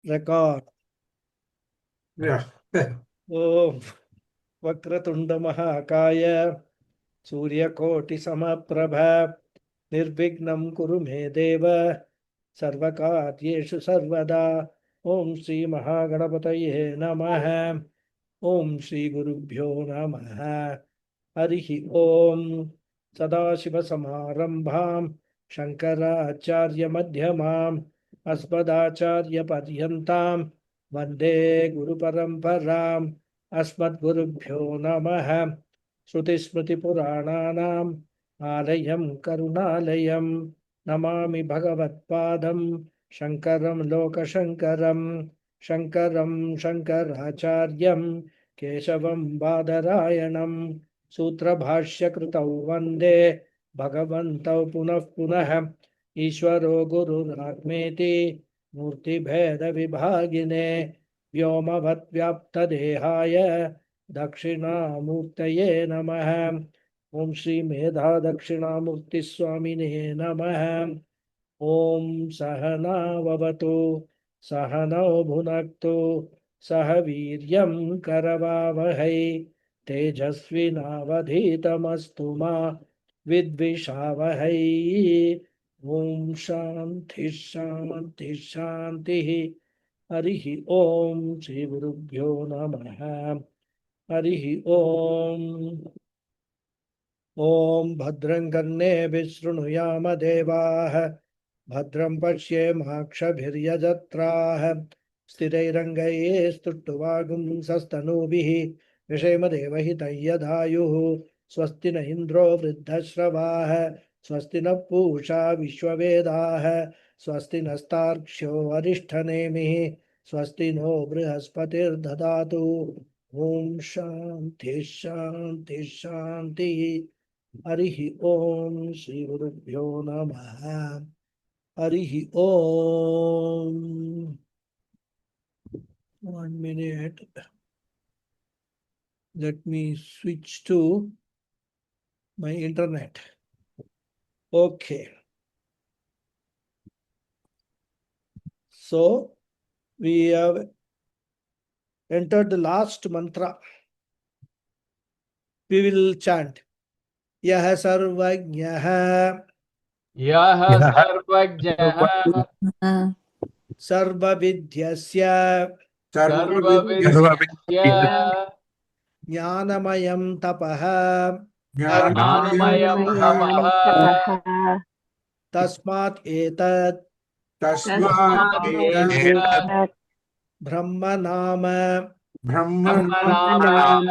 Record. Yeah. Om Vakratunda Mahakaya Suryakoti Samaprabha Nirvignam Kuru Me Deva Sarvakaryeshu Sarvada Om Sri Mahaganapataye Namaha Om Sri Gurubhyo Namaha Harihi Om Sadashiva Samarambham Shankaracharya Madhyamam Asmadacharya Paryantam Vande Guru Paramparam Asmadgurubhyo Namaha Shruti Smriti Purananam Alayam Karunalayam Namami Bhagavat Padam Shankaram Lokashankaram Shankaram Shankaracharyam Keshavam Badarayanam Sutrabhashyakrutau Vande Bhagavantau Punah Punah Ishwaro Gururātmeti Murtibheda Vibhagine Vyomavat Vyapta Dehaya Dakshinamurtaye Namaha Om Shri Medha Dakshinamurti Swamine Namaha Om Sahana Vavatu Sahano Bhunaktu Sahaviryam Karavavahai Tejasvinavadhitamastu ma Vidvishavahai Om Shanti Shanti Shanti Harihi Om Shri Gurubhyo Namaha Harihi Om Om Bhadram Karne Vishrunuyaama Devaah Bhadram Pashyemakshabhiryajatraah Sthirairangaye Stuttuvagum Sastanubhi Vishemadevahitam Yadayuh Swasti na Indro Vriddhashravah Swasti na Pusha Vishwavedah Swasti nastarksho Arishthanemihi Swasti no Brihaspatir Dhadatu Om Shanti Shanti Shanti Harihi Om Shri Gurubhyo Namaha Harihi Om. 1 minute. Let me switch to my internet. Okay. So we have entered the last mantra. We will chant. Yaha sarvajnaha Yaha sarvajnaha sarvavidyasya sarvavidyasya jnanamayam tapaha jnanamayam tapaha tasmat etat tasmat etat brahmanama brahmanama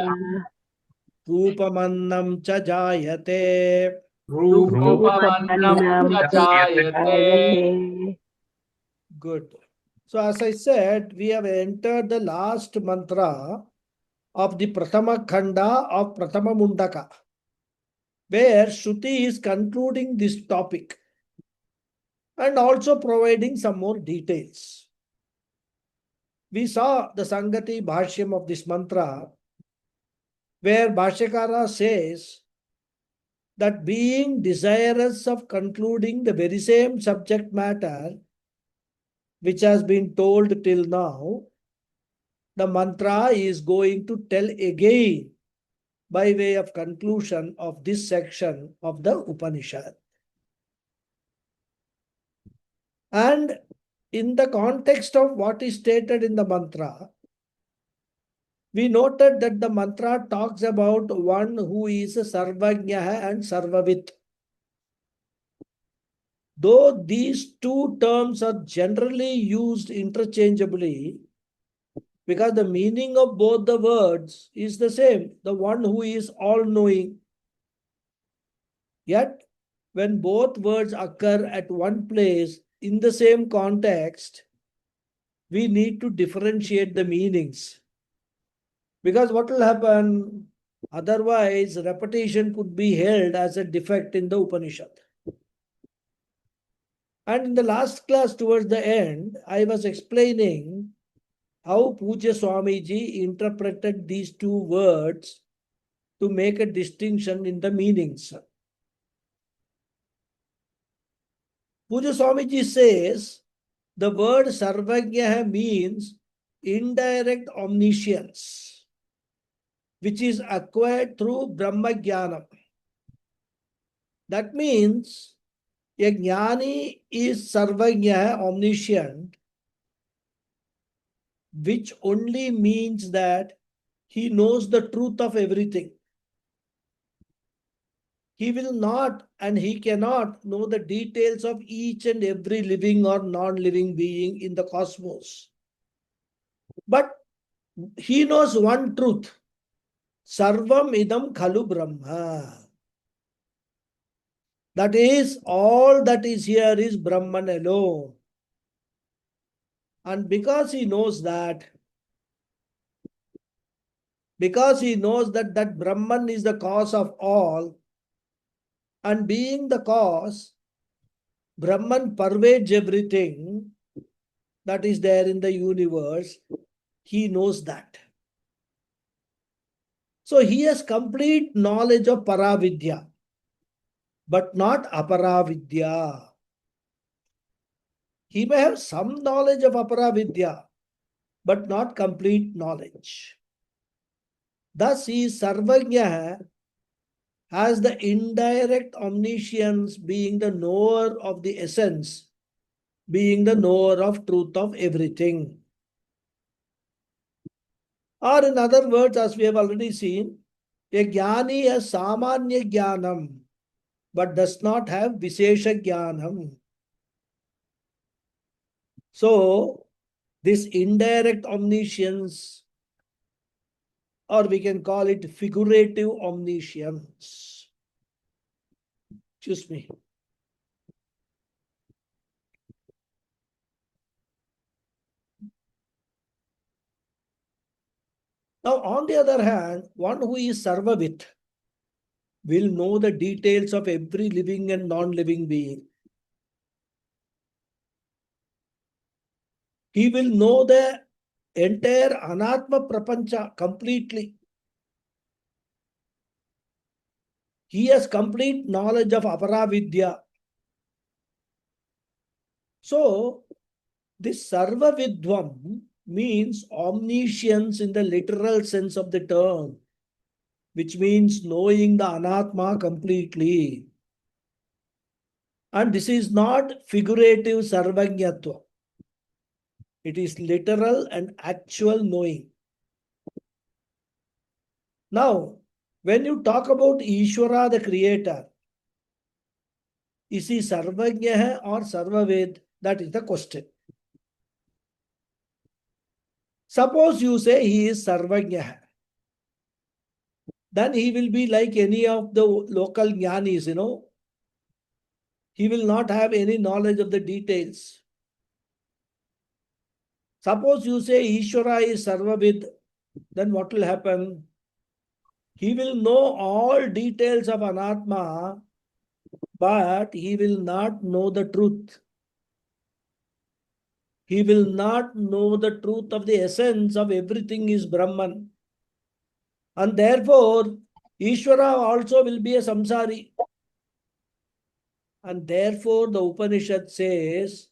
rupamannam cha jayate. rupamannam jayate. Good. So as I said, we have entered the last mantra of the Prathama Khanda of Prathama Mundaka, where Shruti is concluding this topic and also providing some more details. We saw the Sangati Bhashyam of this mantra, where Bhashyakara says that being desirous of concluding the very same subject matter which has been told till now, the mantra is going to tell again by way of conclusion of this section of the Upanishad. And in the context of what is stated in the mantra, we noted that the mantra talks about one who is a Sarvajnaha and Sarvavit. Though these two terms are generally used interchangeably, because the meaning of both the words is the same, the one who is all-knowing. Yet, when both words occur at one place in the same context, we need to differentiate the meanings. Because what will happen? Otherwise, repetition could be held as a defect in the Upanishad. And in the last class, towards the end, I was explaining how Pujya Swamiji interpreted these two words to make a distinction in the meanings. Pujya Swamiji says The word Sarvajna means indirect omniscience, which is acquired through Brahma Jnanam. That means a jnani is Sarvajna, omniscient, which only means that he knows the truth of everything. He will not and he cannot know the details of each and every living or non-living being in the cosmos. But he knows one truth. Sarvam idam khalu Brahma. That is, all that is here is Brahman alone. And because he knows that that Brahman is the cause of all, and being the cause, Brahman pervades everything that is there in the universe. He knows that. So he has complete knowledge of Paravidya, but not Aparavidya. He may have some knowledge of Aparavidya, but not complete knowledge. Thus, he is Sarvajna, has the indirect omniscience, being the knower of the essence, being the knower of truth of everything. Or in other words, as we have already seen, a jnani has samanya jnanam, but does not have vishesha jnanam. So, this indirect omniscience, or we can call it figurative omniscience. Excuse me. Now, on the other hand, one who is Sarvavit will know the details of every living and non-living being. He will know the entire Anatma Prapancha completely. He has complete knowledge of Aparavidya. So, this Sarvavidvam means omniscience in the literal sense of the term, which means knowing the Anatma completely. And this is not figurative Sarvajnatva. It is literal and actual knowing. Now, when you talk about Ishvara, the creator, is he Sarvajna or Sarvaved? That is the question. Suppose you say he is Sarvajna. Then he will be like any of the local jnanis, He will not have any knowledge of the details. Suppose you say Ishvara is Sarvavid, then what will happen? He will know all details of Anatma, but he will not know the truth. He will not know the truth of the essence of everything is Brahman. And therefore, Ishvara also will be a samsari. And therefore, the Upanishad says,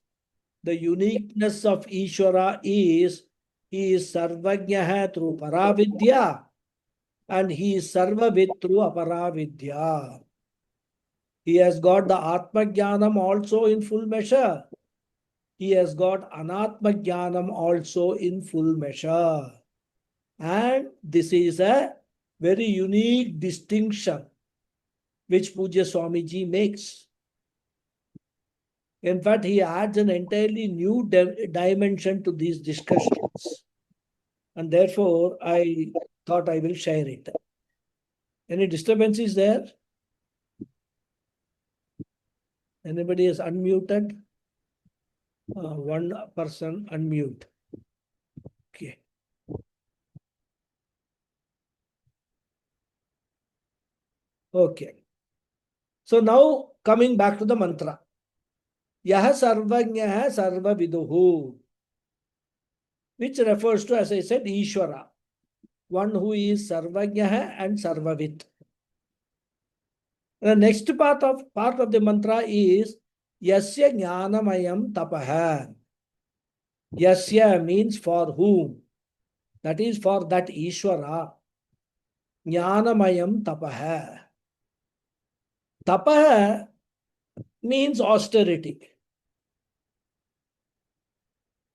the uniqueness of Ishvara is he is Sarvajna through Paravidya and he is Sarvavid through Aparavidya. He has got the Atma Jnanam also in full measure. He has got Anatma Jnanam also in full measure. And this is a very unique distinction which Pujya Swamiji makes. In fact, he adds an entirely new dimension to these discussions. And therefore, I thought I will share it. Any disturbances there? Anybody is unmuted? One person unmute. Okay. Okay. So now coming back to the mantra. Yaha sarvajnaha sarvaviduhu, which refers to, as I said, Ishvara, one who is sarvajnaha and sarvavit. The next part of the mantra is Yasya jnanamayam tapaha. Yasya means for whom. That is for that Ishvara. Jnanamayam tapaha. Tapaha means austerity.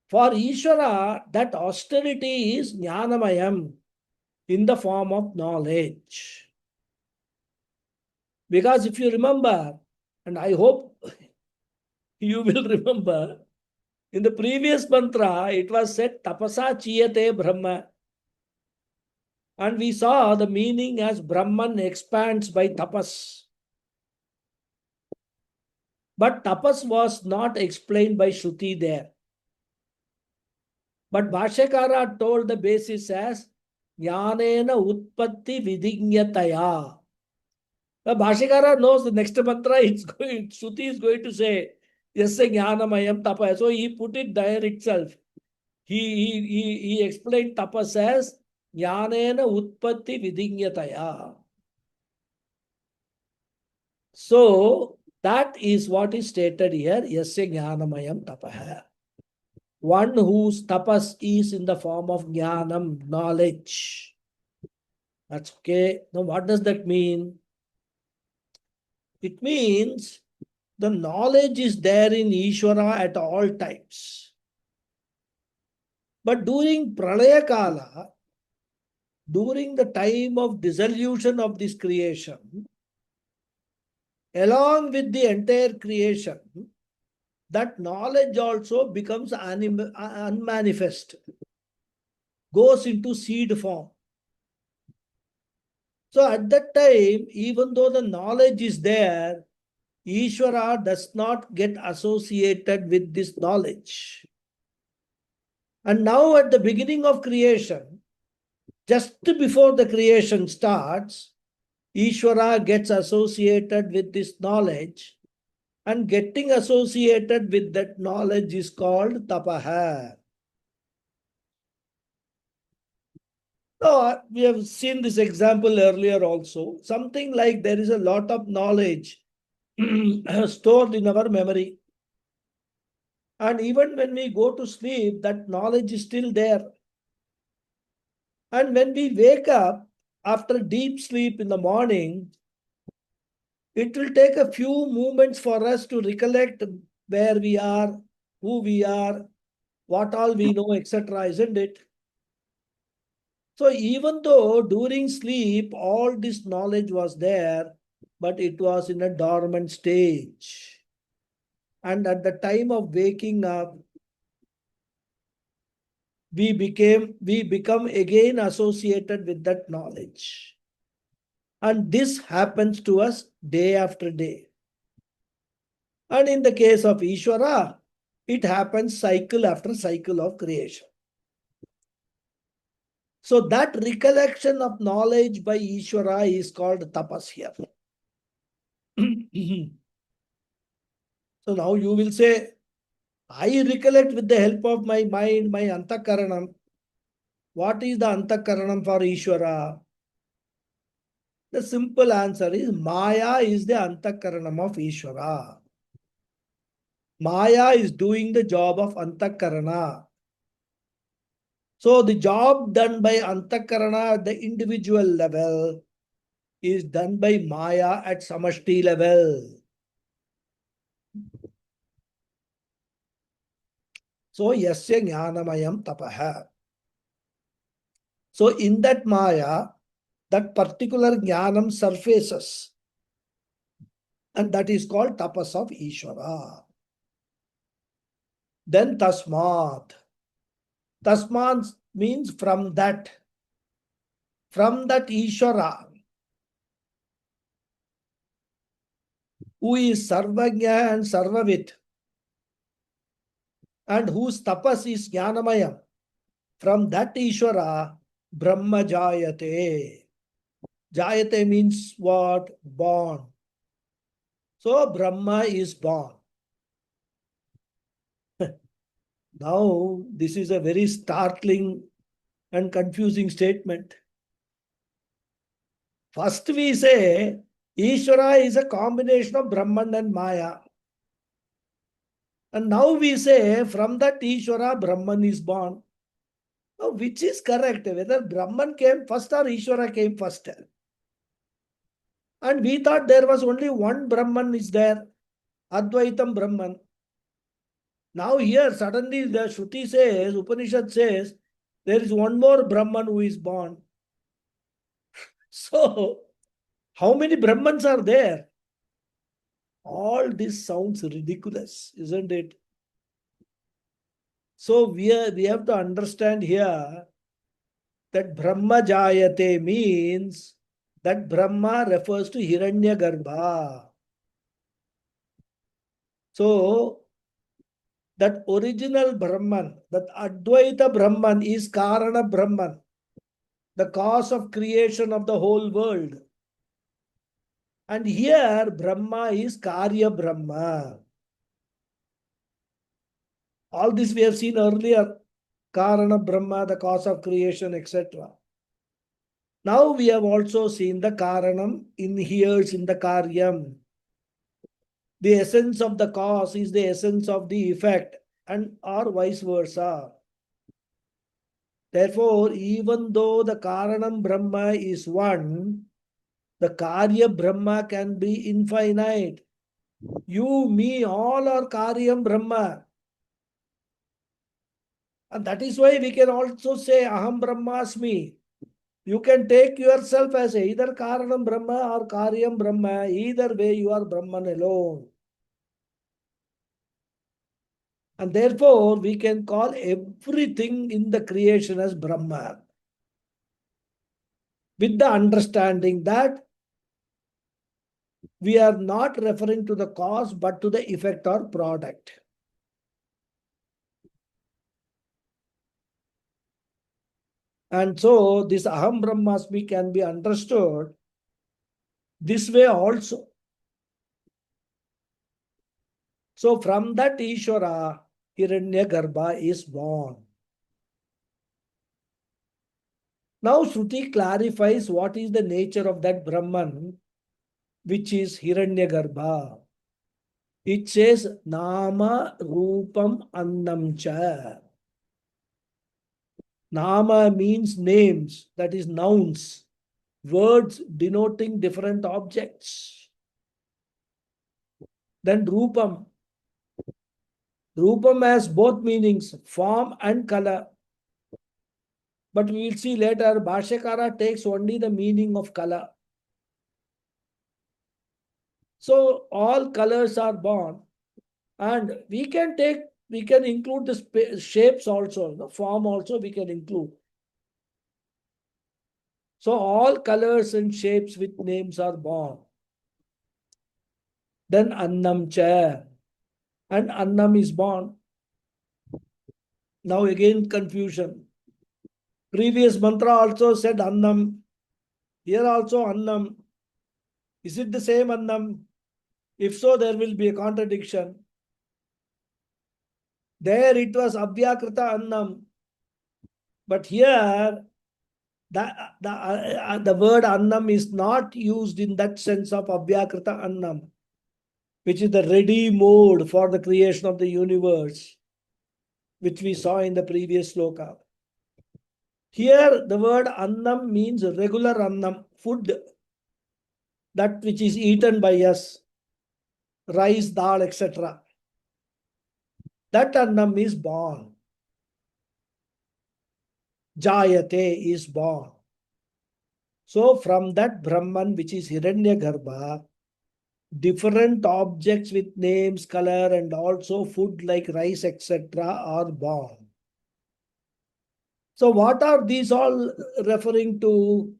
For Ishvara, that austerity is Jnanamayam in the form of knowledge. Because if you remember, and I hope you will remember, in the previous mantra, it was said tapasa chiyate brahma. And we saw the meaning as Brahman expands by tapas. But tapas was not explained by Shruti there. But Bhashyakara told the basis as Jnanena Utpatti Vidignataya. The Bhashyakara knows the next mantra Shruti is going to say, Yes, Jnanamayam Tapa. So he put it there itself. He explained tapas as Jnanena Utpatti Vidignataya. So that is what is stated here. Yasya Jnanamayam Tapaha. One whose tapas is in the form of jnanam, knowledge. That's okay. Now, what does that mean? It means the knowledge is there in Ishvara at all times. But during Pralaya Kala, during the time of dissolution of this creation, along with the entire creation, that knowledge also becomes unmanifest, goes into seed form. So at that time, even though the knowledge is there, Ishvara does not get associated with this knowledge. And now at the beginning of creation, just before the creation starts, Ishvara gets associated with this knowledge, and getting associated with that knowledge is called tapaha. Now, we have seen this example earlier also. Something like there is a lot of knowledge stored in our memory. And even when we go to sleep, that knowledge is still there. And when we wake up after deep sleep in the morning, it will take a few moments for us to recollect where we are, who we are, what all we know, etc., isn't it? So even though during sleep all this knowledge was there, but it was in a dormant stage. And at the time of waking up, we become again associated with that knowledge. And this happens to us day after day. And in the case of Ishvara, it happens cycle after cycle of creation. So that recollection of knowledge by Ishvara is called tapas here. So now you will say, I recollect with the help of my mind, my antakaranam. What is the antakaranam for Ishvara? The simple answer is Maya is the antakaranam of Ishvara. Maya is doing the job of antakarana. So the job done by antakarana at the individual level is done by Maya at samashti level. So yasya jnanamayam tapaha. So in that Maya, that particular jnanam surfaces. And that is called tapas of Ishvara. Then tasmat. Tasmat means from that Ishvara, who is Sarvajna and Sarvavit, and whose tapas is Jnanamayam. From that Ishvara, Brahma Jayate. Jayate means what? Born. So Brahma is born. Now, this is a very startling and confusing statement. First we say, Ishvara is a combination of Brahman and Maya. And now we say from that Ishvara, Brahman is born. Now, which is correct? Whether Brahman came first or Ishvara came first? And we thought there was only one Brahman is there, Advaitam Brahman. Now here suddenly the Shruti says, Upanishad says, there is one more Brahman who is born. So, how many Brahmans are there? All this sounds ridiculous, isn't it? So we have to understand here that Brahma Jayate means that Brahma refers to Hiranyagarbha. So that original Brahman, that Advaita Brahman is Karana Brahman, the cause of creation of the whole world. And here Brahma is Karya Brahma. All this we have seen earlier. Karana Brahma, the cause of creation, etc. Now we have also seen the Karanam inheres in the Karyam. The essence of the cause is the essence of the effect, and or vice versa. Therefore, even though the Karanam Brahma is one, the Karya Brahma can be infinite. You, me, all are Karyam Brahma. And that is why we can also say Aham Brahmasmi. You can take yourself as either Karanam Brahma or Karyam Brahma. Either way, you are Brahman alone. And therefore, we can call everything in the creation as Brahma. With the understanding that we are not referring to the cause, but to the effect or product. And so, this Aham Brahmasmi can be understood this way also. So, from that Ishvara, Hiranyagarbha is born. Now, Shruti clarifies what is the nature of that Brahman, which is Hiranyagarbha. It says, Nama Rupam Annam Cha. Nama means names, that is nouns, words denoting different objects. Then Rupam. Rupam has both meanings, form and color. But we will see later, Bhashyakara takes only the meaning of color. So all colors are born, and we can include the shapes also, the form also we can include. So all colors and shapes with names are born. Then Annam Cha, and Annam is born. Now again confusion. Previous mantra also said Annam. Here also Annam. Is it the same Annam? If so, there will be a contradiction. There it was Abhyakrita Annam. But here, the word Annam is not used in that sense of Abhyakrita Annam, which is the ready mode for the creation of the universe, which we saw in the previous sloka. Here, the word Annam means regular Annam, food, that which is eaten by us, rice, dal, etc. That Annam is born. Jayate is born. So from that Brahman, which is Hiranyagarbha, different objects with names, color, and also food like rice, etc. are born. So what are these all referring to?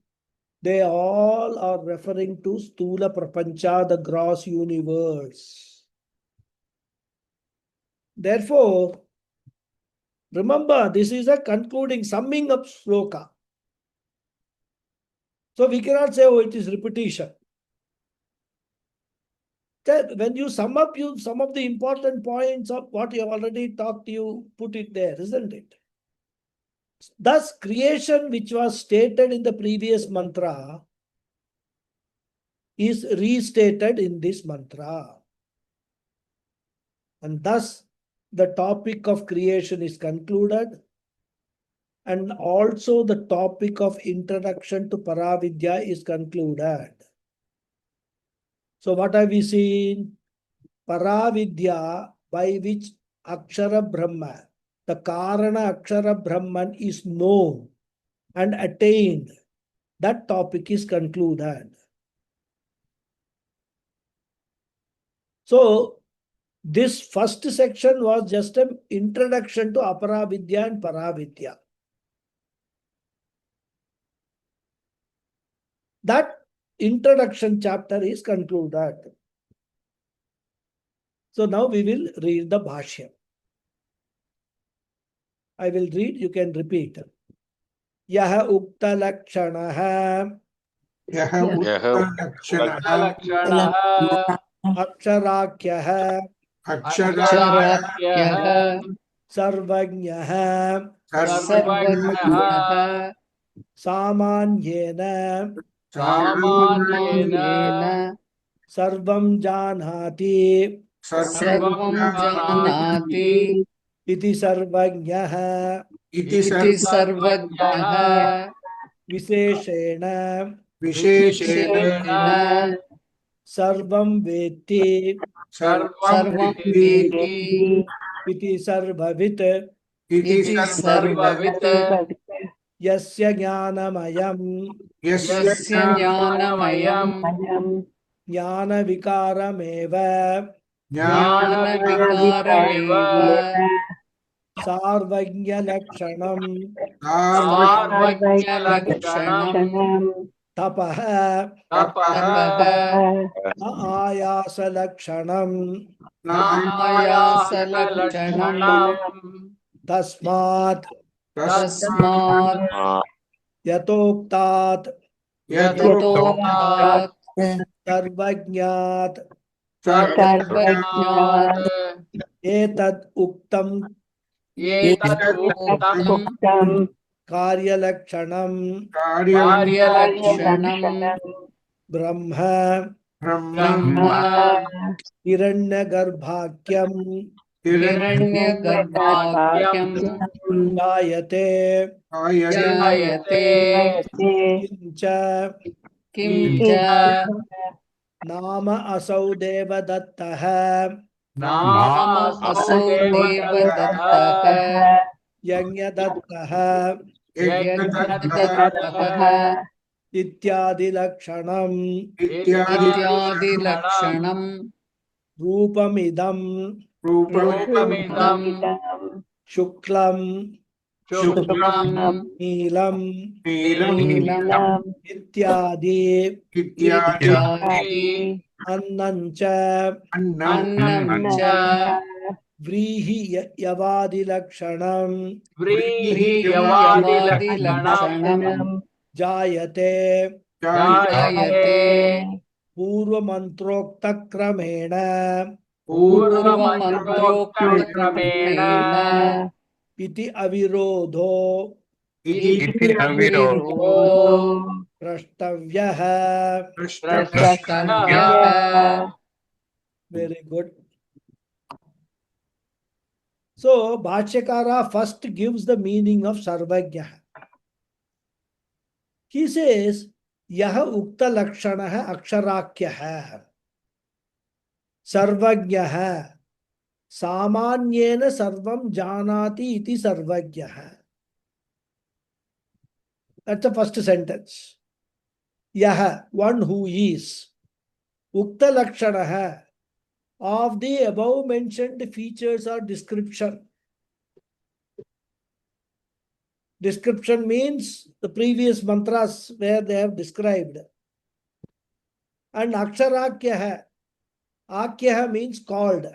They all are referring to Stula Prapancha, the gross universe. Therefore, remember, this is a concluding, summing up sloka. So we cannot say, oh, it is repetition. When you sum up some of the important points of what you have already talked, you put it there, isn't it? Thus, creation which was stated in the previous mantra is restated in this mantra. And thus, the topic of creation is concluded, and also the topic of introduction to Paravidya is concluded. So what have we seen? Paravidya, by which Akshara Brahma, the Karana Akshara Brahman is known and attained. That topic is concluded. So this first section was just an introduction to Aparavidya and Paravidya. That introduction chapter is concluded. So now we will read the Bhashya. I will read, you can repeat. Yaha Ukta Lakshanaha यः यः उत्तरलक्षणः लक्षणः Aksharakyaha अक्षराः अक्षराख्यः Sarvagnaha सर्वज्ञः Samanyena सामान्येन Sarvam Janhati सर्वं जानाति Iti Sarvagnaha इति इति सर्वज्ञः Visheshena विशेषेण विशेषेण Sarvam Veti सर्वं वेति Iti Sarvavit इति इति सर्ववित् Yasya Jnanamayam यस्य ज्ञानमयम् Jnana Vikarameva ज्ञानविकारमेव Sarvagnya Lakshanam सार्वज्ञलक्षणम् Tapaha तपः Ayasa Lakshanam आयासलक्षणम् Tasmat तस्मात् Yatoktat यतोक्तात् Sarvajnat सर्वज्ञात् Etat Uktam एतदुक्तं Karyalakshanam कार्यलक्षणम् Brahma ब्रह्म Hiranyagarbhakyam हिरण्यगर्भाख्यम् Jayate जायते Kincha किं च Nama Asau Devadattaha नाम असौ देवदत्तः Yanyadattaha यज्ञदत्तः Ityadi Lakshanam इत्यादिलक्षणम् Rupamidam रूपमिदं Shuklam शुक्लं Neelam नीलम् Ityadi इत्यादि Annancha अन्नं च Vrihi Yavadi Lakshanam प्रियवादिलक्षणम् Jayate जायते Purvamantrokta Kramena पूर्वमन्त्रोक्तक्रमेण Iti Avirodho इति अविरोधो Prashtavyah. द्रष्टव्यः Very good. So, Bhashyakara first gives the meaning of Sarvajna. He says, Yaha Ukta Lakshanaha Aksharakyaha Sarvajnaha Samanyena Sarvam Janati Iti Sarvajnaha. That's the first sentence. Yaha, one who is. Ukta Lakshanaha, of the above mentioned features or description. Description means the previous mantras where they have described. And Aksharakyaha. Akyaha means called.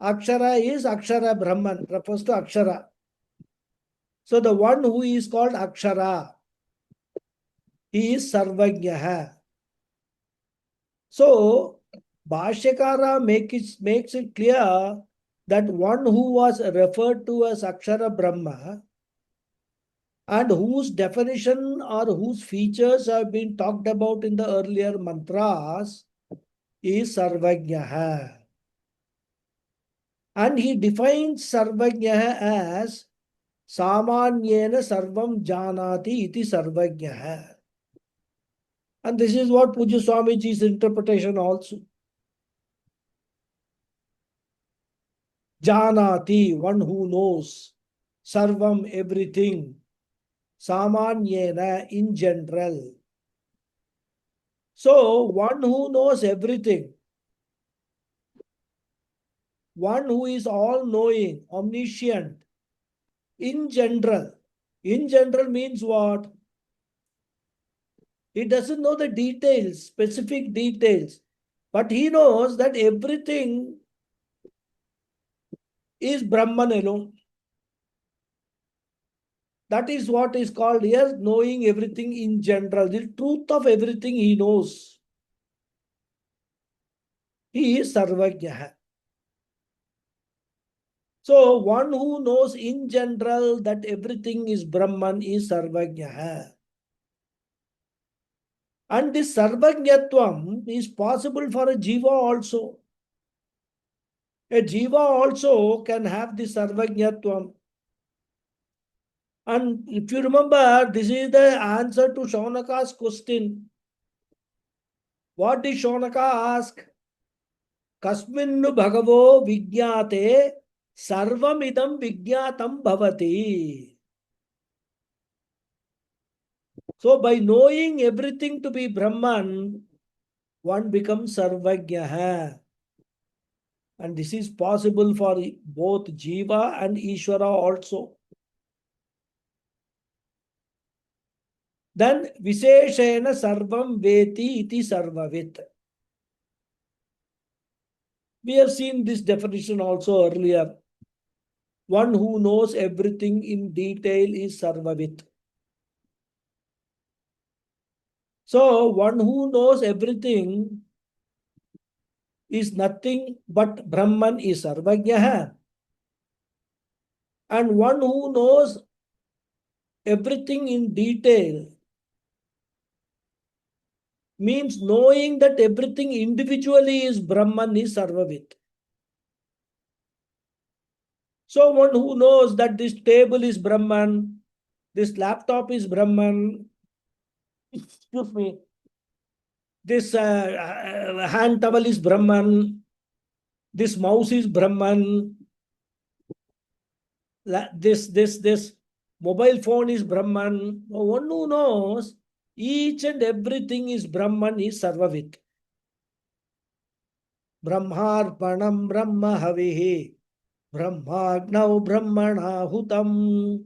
Akshara is Akshara Brahman, refers to Akshara. So the one who is called Akshara, he is Sarvajnaha. So Bhashyakara makes it clear that one who was referred to as Akshara Brahma and whose definition or whose features have been talked about in the earlier mantras is Sarvajnaha. And he defines Sarvajnah as Samanyena Sarvam Janati iti Sarvajnah. And this is what Pujya Swamiji's interpretation also. Janati, one who knows. Sarvam, everything. Samanyena, in general. So, one who knows everything. One who is all-knowing, omniscient. In general. In general means what? He doesn't know the details, specific details. But he knows that everything is Brahman alone. That is what is called here knowing everything in general. The truth of everything he knows. He is Sarvajnah. So one who knows in general that everything is Brahman is Sarvajnah. And this Sarvajnatvam is possible for a Jiva also. A Jiva also can have this Sarvajnatvam. And if you remember, this is the answer to Shaunaka's question. What did Shaunaka ask? Kasminnu bhagavo vijñāte sarvamidam vijñātam bhavati. So by knowing everything to be Brahman, one becomes Sarvajnah. And this is possible for both Jiva and Ishvara also. Then Visheshena Sarvam Veti iti Sarvavit. We have seen this definition also earlier. One who knows everything in detail is Sarvavit. So one who knows everything is nothing but Brahman is Sarvajnah. And one who knows everything in detail means knowing that everything individually is Brahman is Sarvavit. So one who knows that this table is Brahman, this laptop is Brahman, excuse me, this hand towel is Brahman, this mouse is Brahman, this mobile phone is Brahman. One who knows each and everything is Brahman is Sarvavit. Brahmarpanam Brahma Havihi Brahmagnau Brahmanahutam.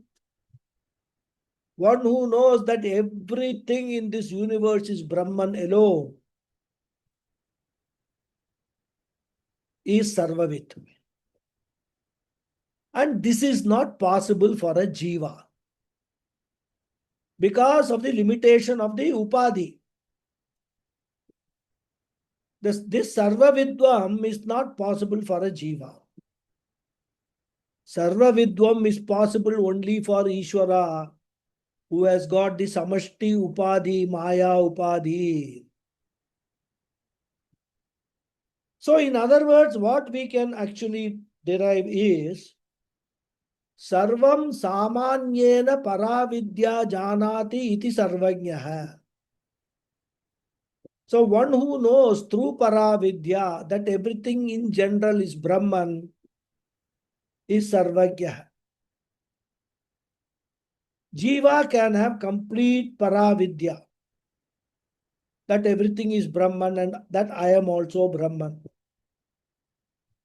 One who knows that everything in this universe is Brahman alone is Sarvavit. And this is not possible for a Jiva because of the limitation of the Upadhi. This Sarvavidvam is not possible for a Jiva. Sarvavidvam is possible only for Ishvara, who has got the Samashti Upadhi, Maya Upadhi. So in other words, what we can actually derive is Sarvam Samanyena Paravidya Janati iti Sarvajnah. So one who knows through Paravidya that everything in general is Brahman is Sarvajnah. Jiva can have complete Paravidya that everything is Brahman and that I am also Brahman.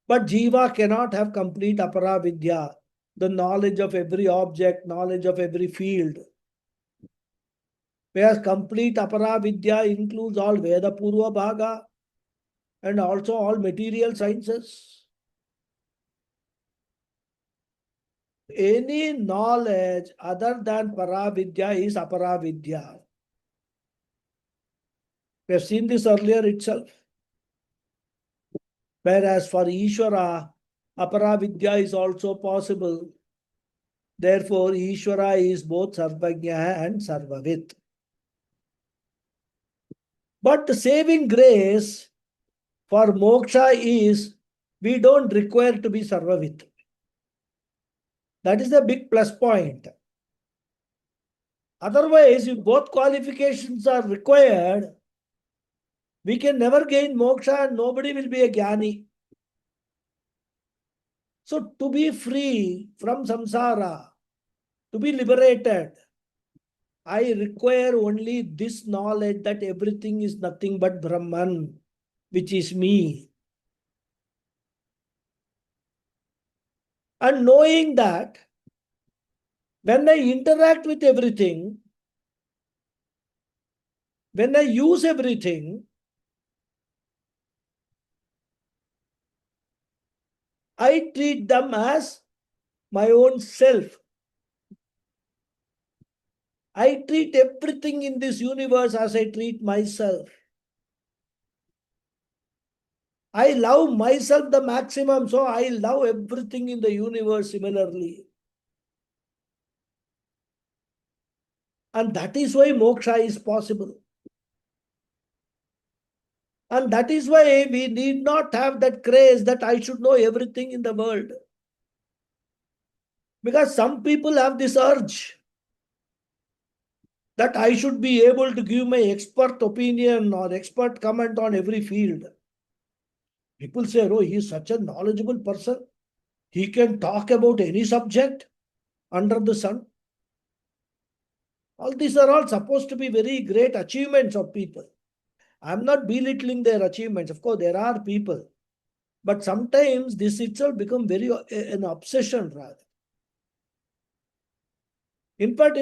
But Jiva cannot have complete Aparavidya, the knowledge of every object, knowledge of every field. Whereas complete Aparavidya includes all Veda Purva Bhaga and also all material sciences. Any knowledge other than Paravidya is Aparavidya. We have seen this earlier itself. Whereas for Ishvara, Aparavidya is also possible. Therefore, Ishvara is both Sarvajnah and Sarvavit. But the saving grace for moksha is we don't require to be Sarvavit. That is the big plus point. Otherwise, if both qualifications are required, we can never gain moksha and nobody will be a jnani. So to be free from samsara, to be liberated, I require only this knowledge that everything is nothing but Brahman, which is me. And knowing that when I interact with everything, when I use everything, I treat them as my own self. I treat everything in this universe as I treat myself. I love myself the maximum, so I love everything in the universe similarly. And that is why moksha is possible. And that is why we need not have that craze that I should know everything in the world. Because some people have this urge that I should be able to give my expert opinion or expert comment on every field. People say, oh, he is such a knowledgeable person. He can talk about any subject under the sun. All these are all supposed to be very great achievements of people. I'm not belittling their achievements. Of course, there are people. But sometimes this itself becomes very an obsession rather. In fact,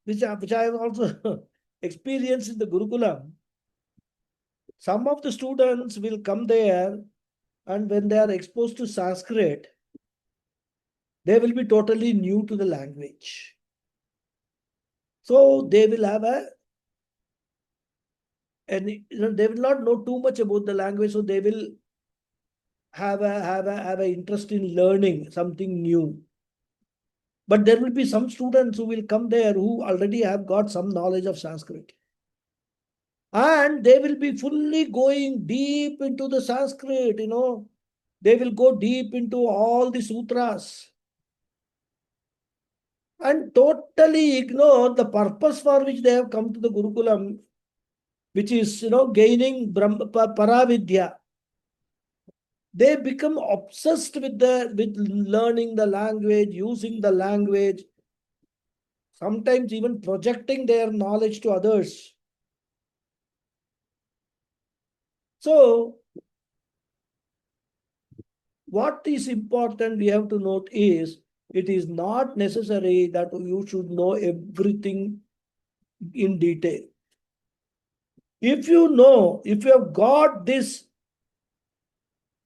which I have also experienced in the Gurukulam, some of the students will come there and when they are exposed to Sanskrit, they will be totally new to the language. So they will have they will not know too much about the language, so they will have an interest in learning something new. But there will be some students who will come there who already have got some knowledge of Sanskrit. And they will be fully going deep into the Sanskrit, They will go deep into all the sutras. And totally ignore the purpose for which they have come to the Gurukulam, which is, gaining Paravidya. They become obsessed with learning the language, using the language, sometimes even projecting their knowledge to others. So, what is important we have to note is, it is not necessary that you should know everything in detail. If you have got this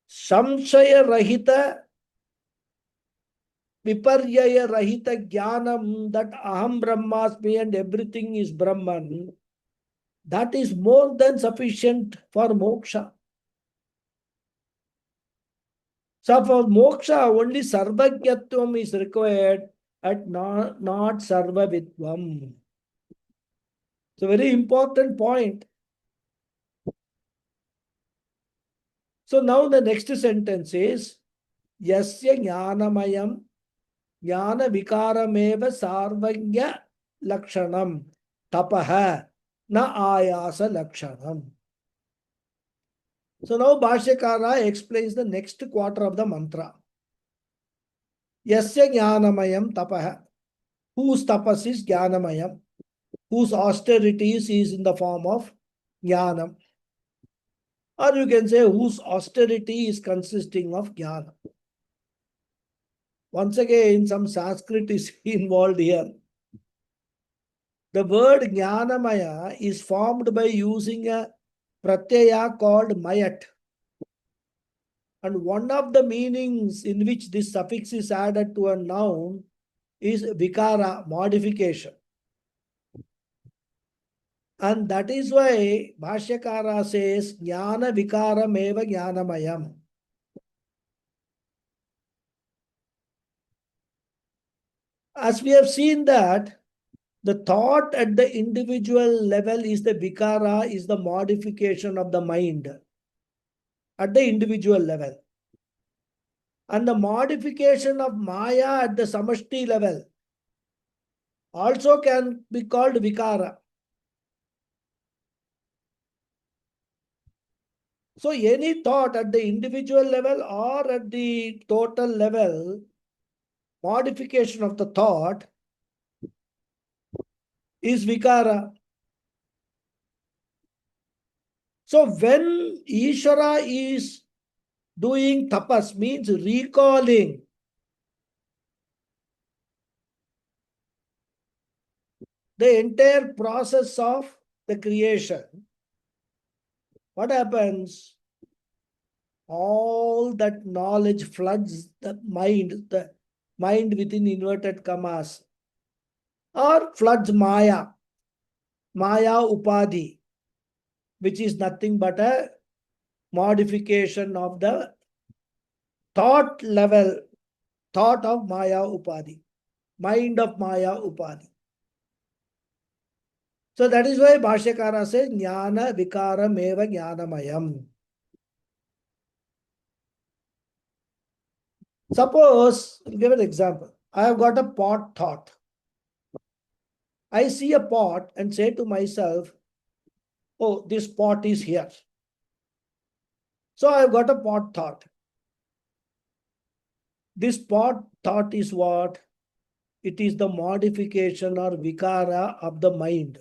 samshaya rahita, viparyaya rahita jnanam, that aham brahmasmi and everything is Brahman, that is more than sufficient for moksha. So for moksha, only sarvajnatvam is required and not sarvavitvam. It's a very important point. So now the next sentence is, yasya jnanamayam jnana vikarameva sarvajna lakshanam tapaha na ayasa lakshanam. So now Bhashyakara explains the next quarter of the mantra. Yasya jnanamayam tapaha. Whose tapas is jnanamayam, whose austerities is in the form of jnanam. Or you can say whose austerity is consisting of jnana. Once again, some Sanskrit is involved here. The word jnanamaya is formed by using a pratyaya called mayat. And one of the meanings in which this suffix is added to a noun is vikara, modification. And that is why Bhashyakara says, jnana vikaram eva jnanamayam. As we have seen that the thought at the individual level is the vikara, is the modification of the mind. at the individual level. And the modification of Maya at the samashti level also can be called vikara. So any thought at the individual level or at the total level, modification of the thought is vikara. So when Ishvara is doing tapas, means recalling the entire process of the creation, what happens? All that knowledge floods the mind within inverted commas, or floods Maya Upadhi, which is nothing but a modification of the thought level, thought of Maya Upadhi, mind of Maya Upadhi. So that is why Bhashyakara says, Jnana Vikaram Eva Jnanamayam. Suppose, I'll give an example. I have got a pot thought. I see a pot and say to myself, oh, this pot is here. So I have got a pot thought. This pot thought is what? It is the modification or vikara of the mind.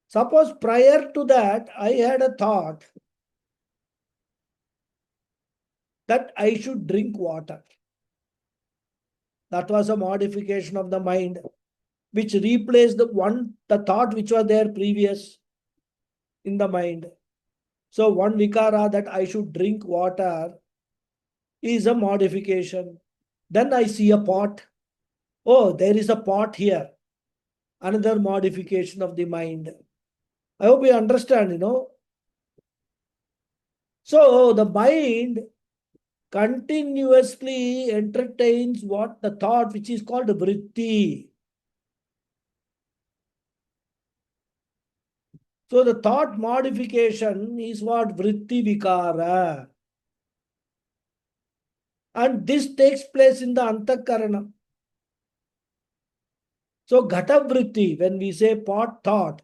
Suppose prior to that, I had a thought that I should drink water. That was a modification of the mind, which replaced the thought which was there previous in the mind. So one vikara that I should drink water is a modification. Then I see a pot. Oh, there is a pot here. Another modification of the mind. I hope you understand, So the mind continuously entertains what the thought which is called vritti. So the thought modification is what? Vritti vikara. And this takes place in the antakarana. So ghata vritti, when we say pot thought,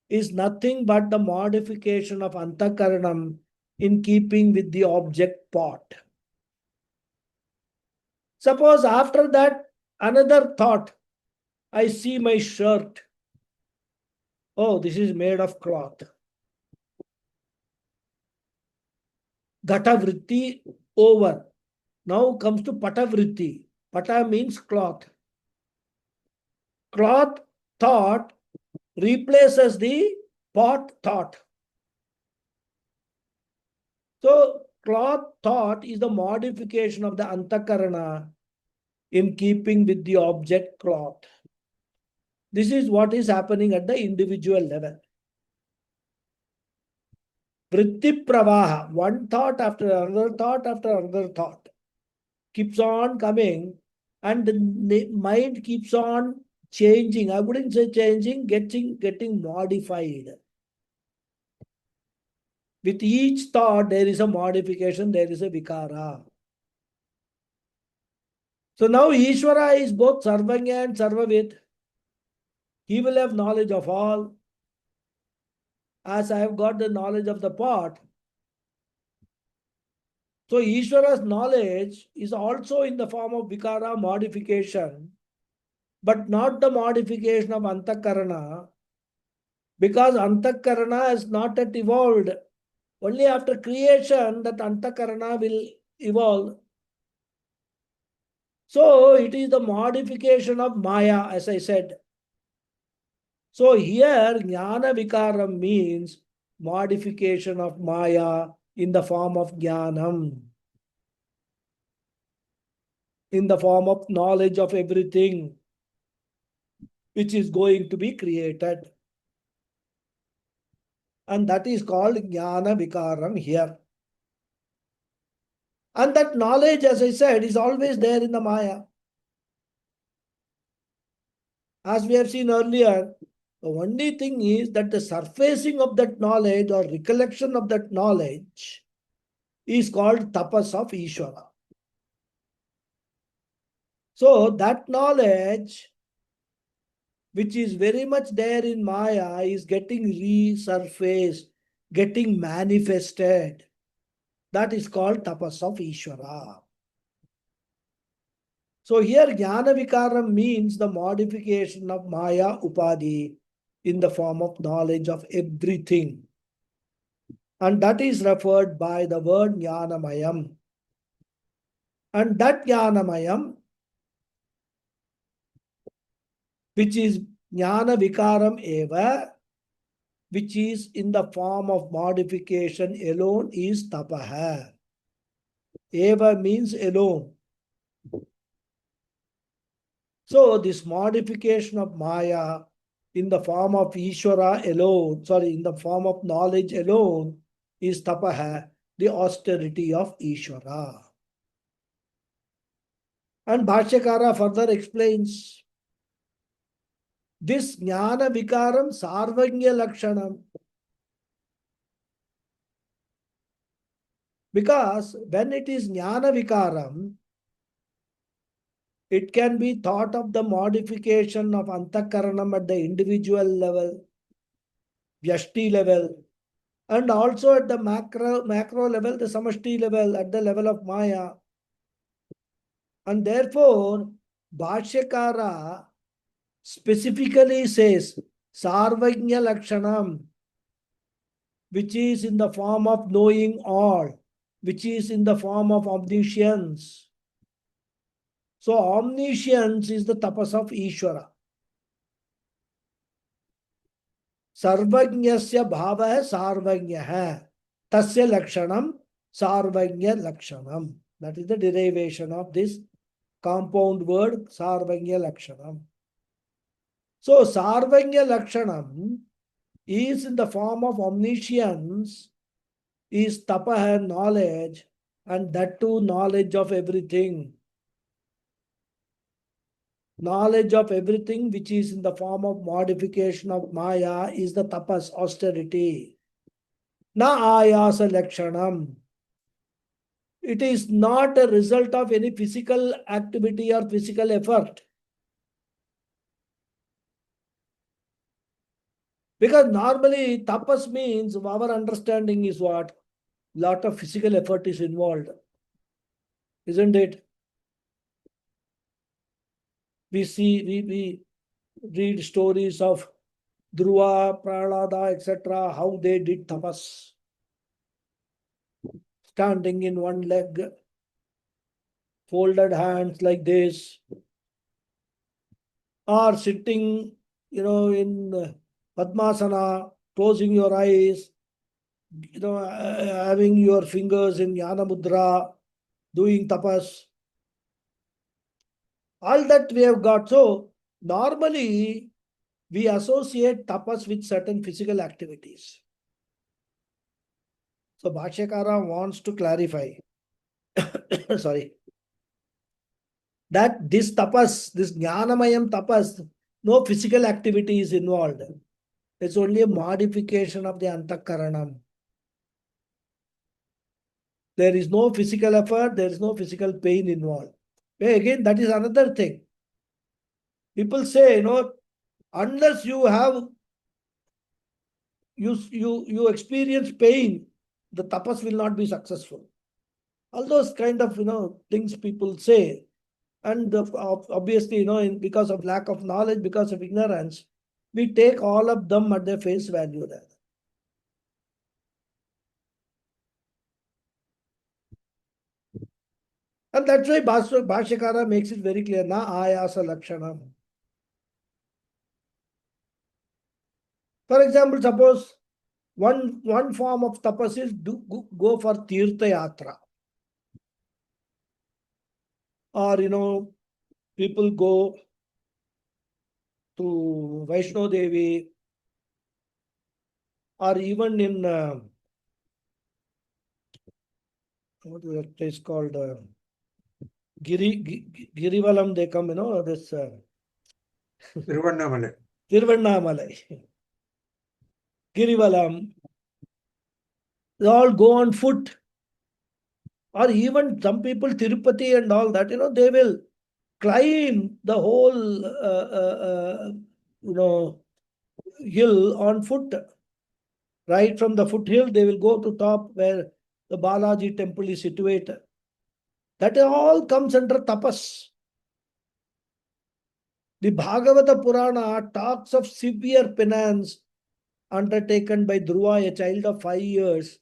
is nothing but the modification of antakaranam in keeping with the object pot. Suppose after that, another thought, I see my shirt. Oh, this is made of cloth. Ghata vritti over. Now comes to pata vritti. Pata means cloth. Cloth thought replaces the pot thought. So cloth thought is the modification of the antakarana in keeping with the object cloth. This is what is happening at the individual level. Vritti pravaha, one thought after another thought after another thought, keeps on coming, and the mind keeps on changing. I wouldn't say changing, getting modified. With each thought, there is a modification, there is a vikara. So now Ishvara is both Sarvanya and Sarvavid. He will have knowledge of all. As I have got the knowledge of the pot. So Ishvara's knowledge is also in the form of vikara modification, but not the modification of antakarana, because antakarana has not yet evolved. Only after creation that antakarana will evolve. So it is the modification of Maya, as I said. So here Jnana Vikaram means modification of Maya in the form of Jnanam, in the form of knowledge of everything which is going to be created. And that is called Jnana Vikaram here. And that knowledge, as I said, is always there in the Maya. As we have seen earlier, The only thing is that the surfacing of that knowledge or recollection of that knowledge is called tapas of Ishvara. So that knowledge, which is very much there in Maya, is getting resurfaced, getting manifested. That is called tapas of Ishvara. So here Jnana Vikaram means the modification of Maya Upadhi in the form of knowledge of everything. And that is referred by the word Jnanamayam. And that Jnanamayam, which is Jnana Vikaram Eva, which is in the form of modification alone, is Tapaha. Eva means alone. So this modification of Maya in the form of Ishvara alone, in the form of knowledge alone, is Tapaha, the austerity of Ishvara. And Bhashyakara further explains this Jnana Vikaram Sarvagnya Lakshanam. Because when it is Jnana Vikaram, it can be thought of the modification of Antakaranam at the individual level, Vyashti level, and also at the macro level, the Samashti level, at the level of Maya. And therefore, Bhashyakara specifically says Sarvagnya Lakshanam, which is in the form of knowing all, which is in the form of omniscience. So omniscience is the tapas of Ishvara. Sarvajnasya bhava sarvajnah. Tasya lakshanam sarvajnya lakshanam. That is the derivation of this compound word sarvajnya lakshanam. So sarvajnya lakshanam is in the form of omniscience, is tapaha, knowledge, and that too knowledge of everything. Knowledge of everything which is in the form of modification of Maya is the tapas, austerity. Na ayasa lakshanam. It is not a result of any physical activity or physical effort. Because normally tapas means our understanding is what? Lot of physical effort is involved. Isn't it? We read stories of Dhruva, Prahlada, etc., how they did tapas. Standing in one leg, folded hands like this, or sitting, in Padmasana, closing your eyes, having your fingers in Jnana Mudra, doing tapas. All that we have got. So, normally, we associate tapas with certain physical activities. So, Bhashyakara wants to clarify, sorry, that this tapas, this Jnanamayam tapas, no physical activity is involved. It's only a modification of the Antakaranam. There is no physical effort, there is no physical pain involved. Again, that is another thing. People say, unless you have, you experience pain, the tapas will not be successful. All those kind of, things people say. And obviously, because of lack of knowledge, because of ignorance, we take all of them at their face value there. And that's why Bhashyakara makes it very clear, na ayasa lakshanam. For example, suppose one form of tapas is go for Tirtha Yatra. Or, people go to Vaishno Devi, or even in what is that place called? Girivalam, they come, this. Tiruvannamalai. Tiruvannamalai, Girivalam, they all go on foot. Or even some people, Tirupati and all that, they will climb the whole, hill on foot. Right from the foothill, they will go to top where the Balaji temple is situated. That all comes under tapas. The Bhagavata Purana talks of severe penance undertaken by Dhruva, a child of 5 years,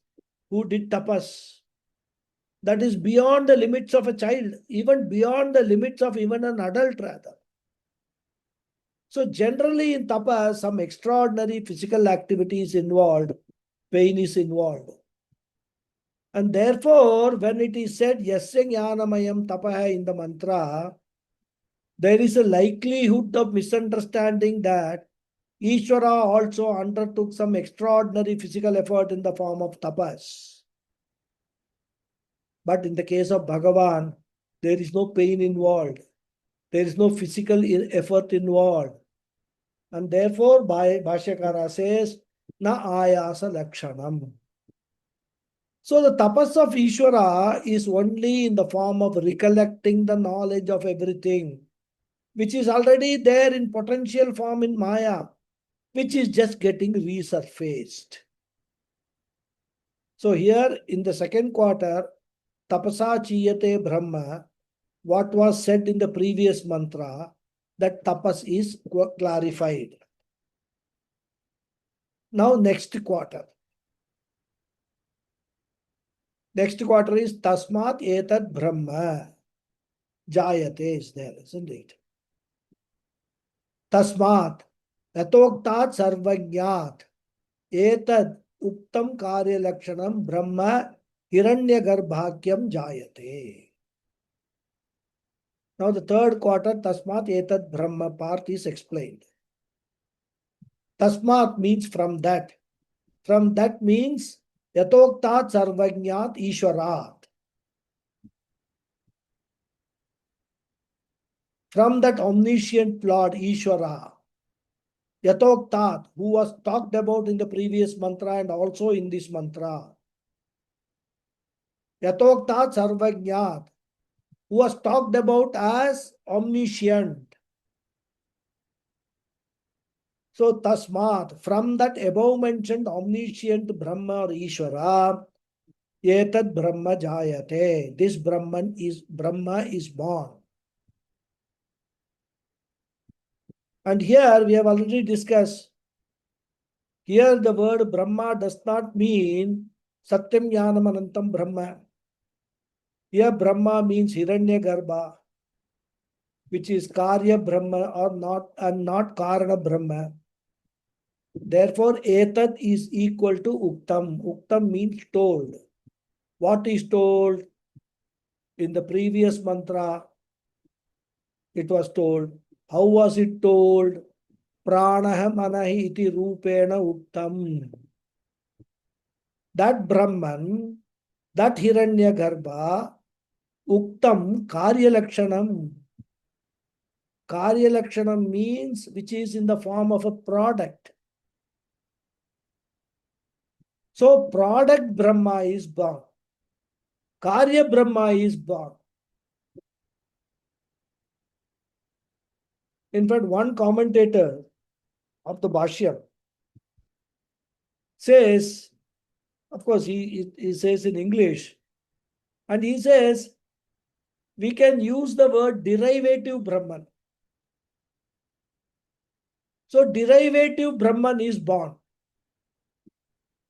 who did tapas. That is beyond the limits of a child, even beyond the limits of even an adult rather. So generally in tapas, some extraordinary physical activity is involved, pain is involved. And therefore, when it is said, Yasya Jnanamayam Tapaha in the mantra, there is a likelihood of misunderstanding that Ishvara also undertook some extraordinary physical effort in the form of tapas. But in the case of Bhagavan, there is no pain involved. There is no physical effort involved. And therefore, Bhashyakara says, Na ayasa lakshanam. So the tapas of Ishvara is only in the form of recollecting the knowledge of everything, which is already there in potential form in Maya, which is just getting resurfaced. So here in the second quarter, tapasa chiyate brahma, what was said in the previous mantra, that tapas is clarified. Now next quarter. Next quarter is tasmat etad brahma. Jayate is there, isn't it? Tasmat yatoktat sarvajnat etad uktam karya lakshanam brahma hiranyagarbhakyam jayate. Now the third quarter, tasmat etad brahma part is explained. Tasmat means from that. From that means yatoktat sarvajnat ishwarat. From that omniscient Lord Ishvara, Yatoktat, who was talked about in the previous mantra and also in this mantra. Yatoktat Sarvajnat, who was talked about as omniscient. So Tasmat, from that above mentioned omniscient Brahma or Ishvara, Etad Brahma Jayate. This Brahma is born. And here we have already discussed. Here the word Brahma does not mean Satyam Jnanam Anantam Brahma. Here Brahma means Hiranyagarbha, which is Karya Brahma or not, and not Karana Brahma. Therefore, Etad is equal to Uktam. Uktam means told. What is told? In the previous mantra, it was told. How was it told? Pranaha manahi iti rupena Uktam. That Brahman, that Hiranyagarbha, Uktam Karya Lakshanam. Karya Lakshanam means which is in the form of a product. So product Brahma is born. Karya Brahma is born. In fact, one commentator of the Bhashya says, of course, he says in English, and he says, we can use the word derivative Brahman. So derivative Brahman is born.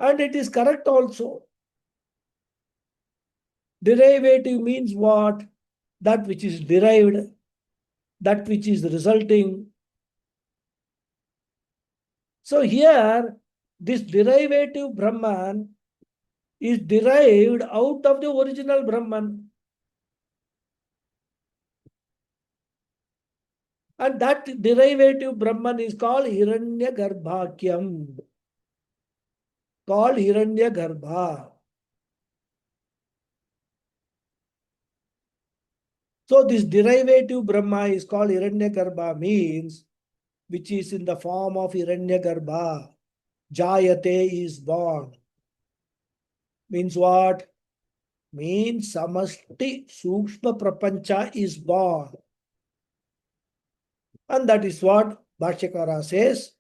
And it is correct also. Derivative means what? That which is derived, that which is resulting. So here, this derivative Brahman is derived out of the original Brahman. And that derivative Brahman is called Hiranyagarbhakyam. Called Hiranyagarbha. So this derivative Brahma is called Hiranyagarbha means which is in the form of Hiranyagarbha. Jayate is born. Means what? Means Samasti Sukshma Prapancha is born. And that is what Bhashyakara says,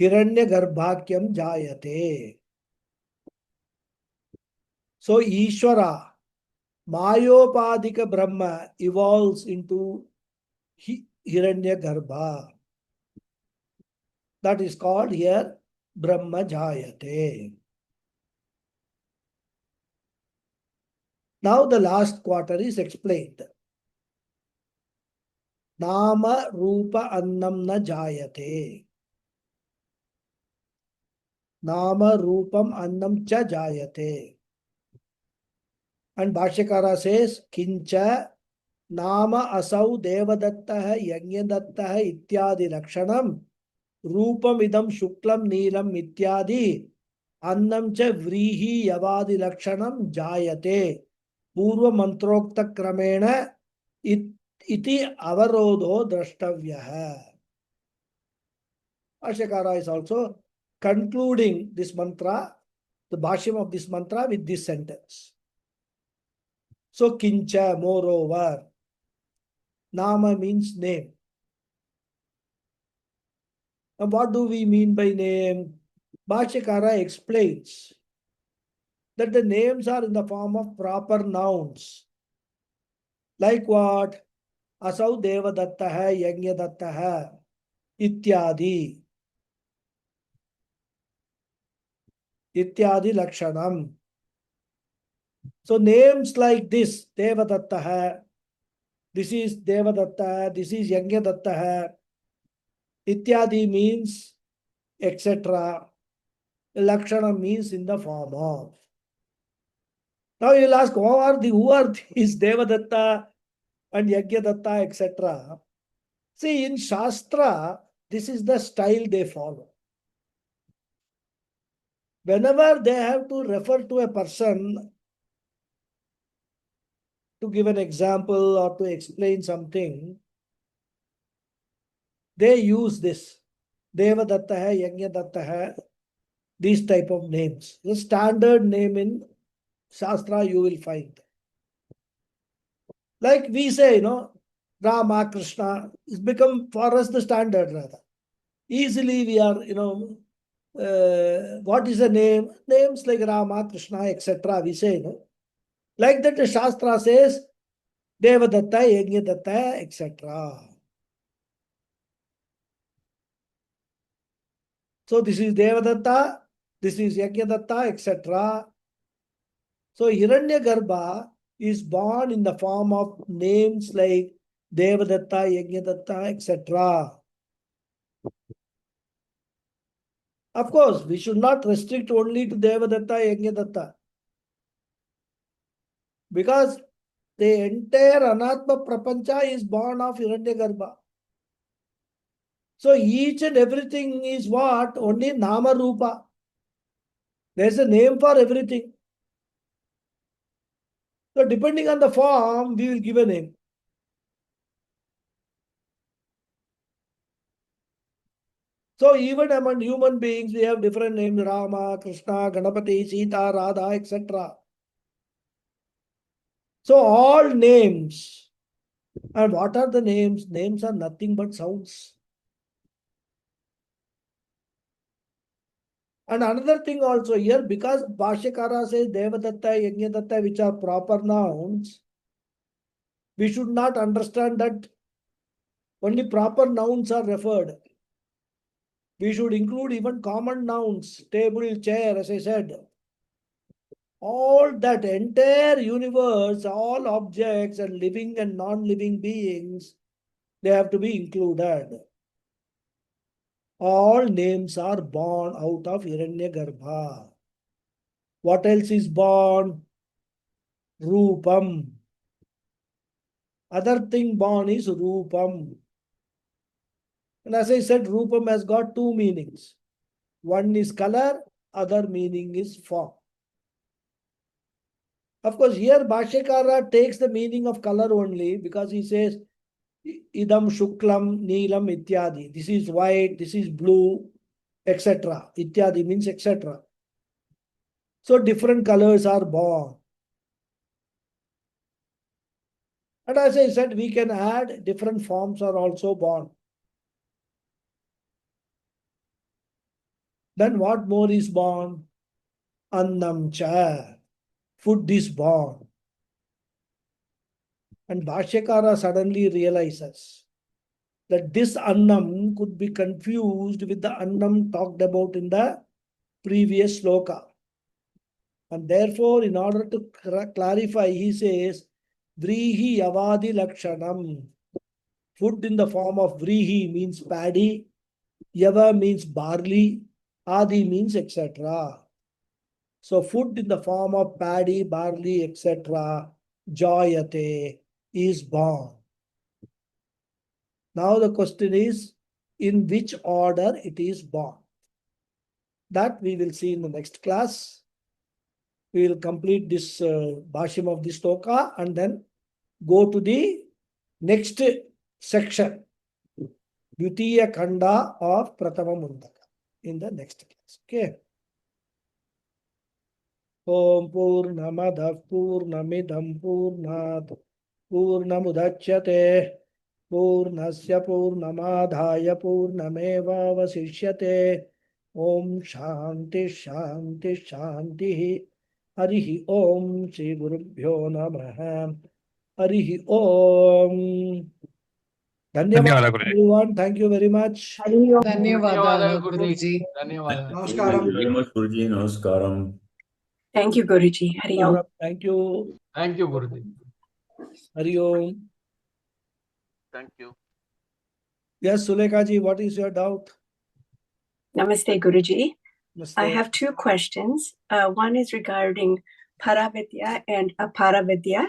Hiranyagarbhakyam Jayate. So Ishvara, Mayopadika Brahma evolves into Hiranyagarbha. That is called here Brahma Jayate. Now the last quarter is explained. Nama Rupa Annam na Jayate. Nama Rupam Annam cha Jayate. And Bhashyakara says, Kincha Nama Asau Devadattaha Yajnadattaha Ityadi Lakshanam Rupam Idam Shuklam Neelam Ityadi Annam cha Vrihi Yavadi Lakshanam Jayate Purva Mantrokta Kramena Iti Avarodho Drashtavyaha. Bhashyakara is also concluding this mantra, the bhashyam of this mantra with this sentence. So, kincha, moreover, nama means name. And what do we mean by name? Bhashyakara explains that the names are in the form of proper nouns. Like what? Asau devadattaha, yajnadattaha, ityadi. Ityadi lakshanam. So names like this, Devadattaha, this is Devadatta, this is Yajnadattaha, Ityadi means etc. Lakshana means in the form of. Now you'll ask, who are these Devadatta and Yajnadatta, etc.? See, in Shastra, this is the style they follow. Whenever they have to refer to a person, to give an example or to explain something, they use this. Devadattaha, Yajnadattaha, these type of names. The standard name in Shastra you will find. Like we say, Rama, Krishna, it's become for us the standard rather. Easily we are, what is the name? Names like Rama, Krishna, etc. we say, Like that the Shastra says, Devadatta, Yajnadatta, etc. So this is Devadatta, this is Yajnadatta, etc. So Hiranyagarbha is born in the form of names like Devadatta, Yajnadatta, etc. Of course, we should not restrict only to Devadatta, Yajnadatta. Because the entire Anatma Prapancha is born of Hiranyagarbha. So each and everything is what? Only Nama Rupa. There's a name for everything. So depending on the form, we will give a name. So even among human beings, we have different names: Rama, Krishna, Ganapathy, Sita, Radha, etc. So all names. And what are the names? Names are nothing but sounds. And another thing also here, because Bhashyakara says Devadatta, Yajnadatta, which are proper nouns, we should not understand that only proper nouns are referred. We should include even common nouns, table, chair, as I said. All that entire universe, all objects and living and non-living beings, they have to be included. All names are born out of Hiranyagarbha. What else is born? Rupam. Other thing born is Rupam. And as I said, Rupam has got two meanings. One is color, other meaning is form. Of course, here Bhashyakara takes the meaning of color only because he says idam shuklam, neelam, ityadi. This is white, this is blue, etc. Ityadi means etc. So different colors are born. And as I said, we can add different forms are also born. Then what more is born? Annam cha. Food is born. And Bhashyakara suddenly realizes that this annam could be confused with the annam talked about in the previous sloka. And therefore, in order to clarify, he says, Vrihi Yavadi Lakshanam. Food in the form of Vrihi means paddy, Yava means barley, Adi means etc. So food in the form of paddy, barley, etc. Joyate is born. Now the question is, in which order it is born? That we will see in the next class. We will complete this Bhashyam of this sloka and then go to the next section, Dvitiya Khanda of Pratama Mundaka in the next class. Okay. Om Purnamadah Purnamidam Purnat Purnamudachyate Purnasya Purnamadhaya Purnameva Vasishyate Om Shanti Shanti Shanti Harihi Om Shri Gurubhyo Namaha Harihi Om. ಧನ್ಯವಾದ Dhanyavad Guruji. everyone. Thank you very much. ಧನ್ಯವಾದ ಗುರುಜಿ. ಧನ್ಯವಾದ. Namaskaram. Very much, Guruji. Namaskaram. Thank you, Guruji. Hari Om. Thank you. Thank you, Guruji. Hari Om. Thank you. Yes, Sulekha ji, what is your doubt? Namaste, Guruji. Namaste. I have two questions. One is regarding Paravidya and Aparavidya.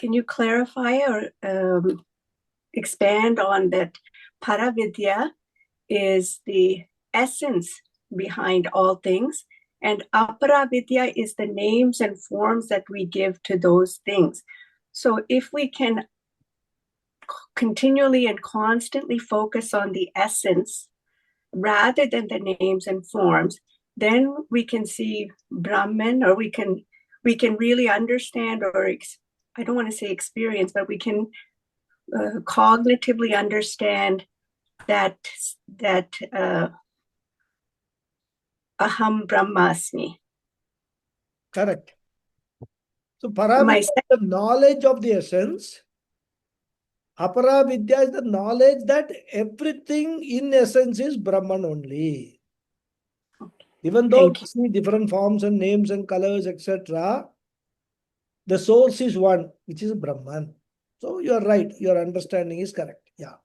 Can you clarify or expand on that? Paravidya is the essence behind all things, and Aparavidya is the names and forms that we give to those things. So if we can continually and constantly focus on the essence rather than the names and forms, then we can see Brahman, or we can really understand, or I don't want to say experience, but we can cognitively understand that Aham Brahmasmi. Correct. So Paravidya is the knowledge of the essence. Aparavidya is the knowledge that everything in essence is Brahman only. Even though we see different forms and names and colors, etc., the source is one, which is Brahman. So you are right. Your understanding is correct. Yeah.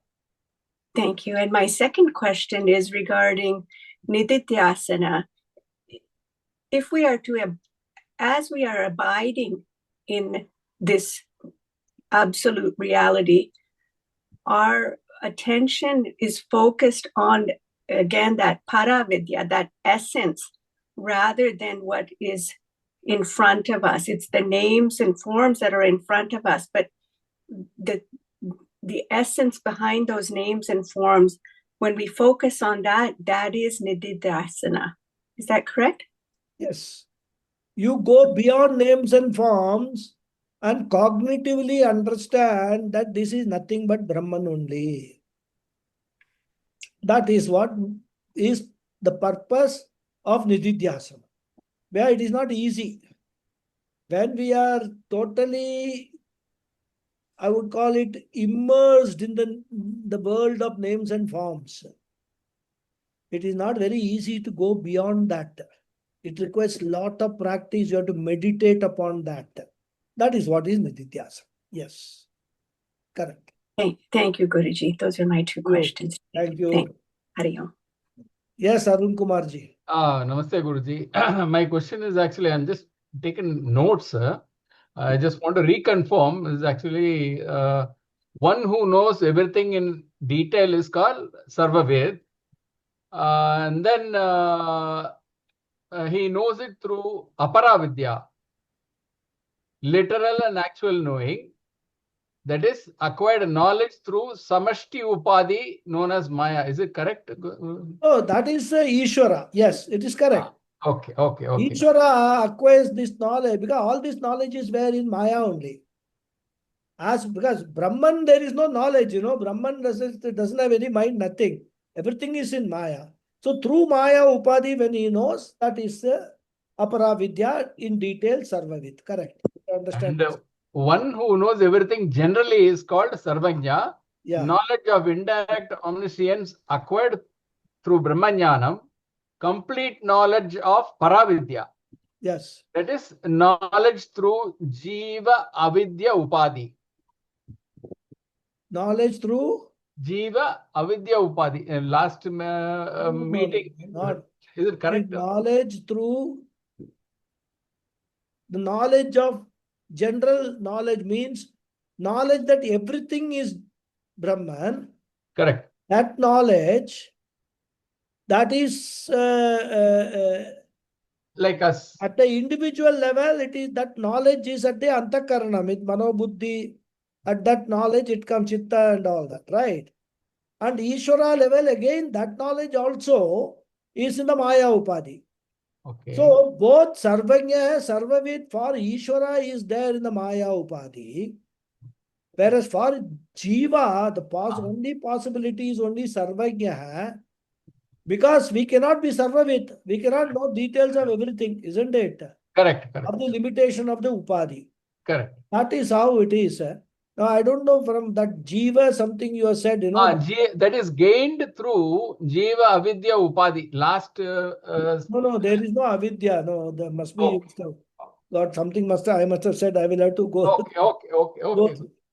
Thank you. And my second question is regarding Nididhyasana. If we are to, as we are abiding in this absolute reality, our attention is focused on, again, that Paravidya, that essence, rather than what is in front of us. It's the names and forms that are in front of us, but the essence behind those names and forms, when we focus on that, that is Nididhyasana. Is that correct? Yes. You go beyond names and forms and cognitively understand that this is nothing but Brahman only. That is what is the purpose of Nididhyasana. Where it is not easy. When we are totally, I would call it, immersed in the world of names and forms, it is not very easy to go beyond that. It requires a lot of practice. You have to meditate upon that. That is what is Nididhyasana. Yes. Correct. Thank you, Guruji. Those are my two questions. Thank you. Hari Om. Yes, Arun Kumar ji. Namaste, Guruji. My question is actually, I'm just taking notes. I just want to reconfirm, is actually one who knows everything in detail is called Sarvaved. And then he knows it through Aparavidya, literal and actual knowing. that is acquired knowledge through samashti upadhi known as Maya. Is it correct? Oh, that is Ishvara. Yes, it is correct. Okay. Ishvara acquires this knowledge because all this knowledge is where in Maya only. Because Brahman, there is no knowledge, Brahman doesn't have any mind, nothing. Everything is in Maya. So through Maya Upadhi, when he knows, that is Apara Vidya in detail, Sarvavid. Correct. Understand? And one who knows everything generally is called Sarvajna. Yeah. Knowledge of indirect omniscience acquired through Brahmanyanam. Complete knowledge of Paravidya. Yes. That is knowledge through Jiva Avidya Upadhi. Knowledge through? Jiva Avidya Upadhi. Last meeting. Not. Is it correct? Knowledge through the knowledge of general knowledge means knowledge that everything is Brahman. Correct. That knowledge, that is like us. At the individual level, it is that knowledge is at the Antakaranam, with Mano Buddhi. At that knowledge, it comes Chitta and all that, right? And Ishvara level, again, that knowledge also is in the Maya Upadhi. Okay. So both Sarvajna, Sarvavid for Ishvara is there in the Maya Upadhi. Whereas for Jiva, the only possibility is only Sarvajna. Because we cannot be Sarvavid. We cannot know details of everything, isn't it? Correct. Of the limitation of the Upadhi. Correct. That is how it is. Now, I don't know from that Jiva, something you have said, that is gained through Jiva Avidya Upadhi. Last. No, there is no Avidya. No, there must be. God, something I must have said. I will have to go. Okay.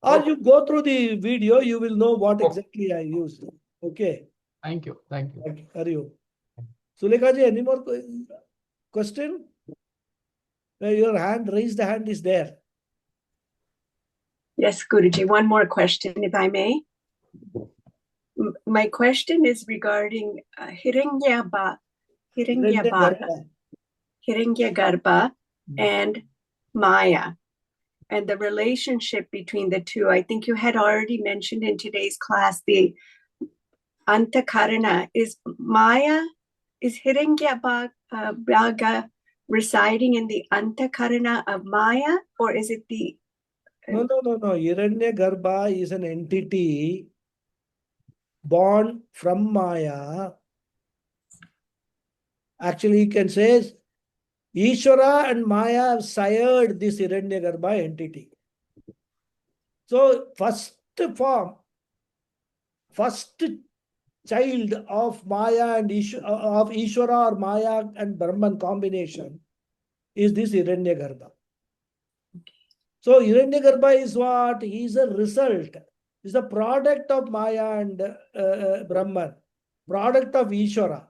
Or you go through the video, you will know what exactly I used. Okay. Thank you. Hari Om. Sulekha ji, any more question? Your raised hand is there. Yes, Guruji, one more question, if I may. My question is regarding Hiranyagarbha and Maya and the relationship between the two. I think you had already mentioned in today's class the Antakarana. Is Maya, is Hiranyagarbha residing in the Antakarana of Maya, or is it the... No. Hiranyagarbha is an entity born from Maya. Actually, you can say Ishvara and Maya have sired this Hiranyagarbha entity. So, first child of Maya and of Ishvara or Maya and Brahman combination is this Hiranyagarbha. So Hiranyagarbha is what? He is a result. Is a product of Maya and Brahman, product of Ishvara.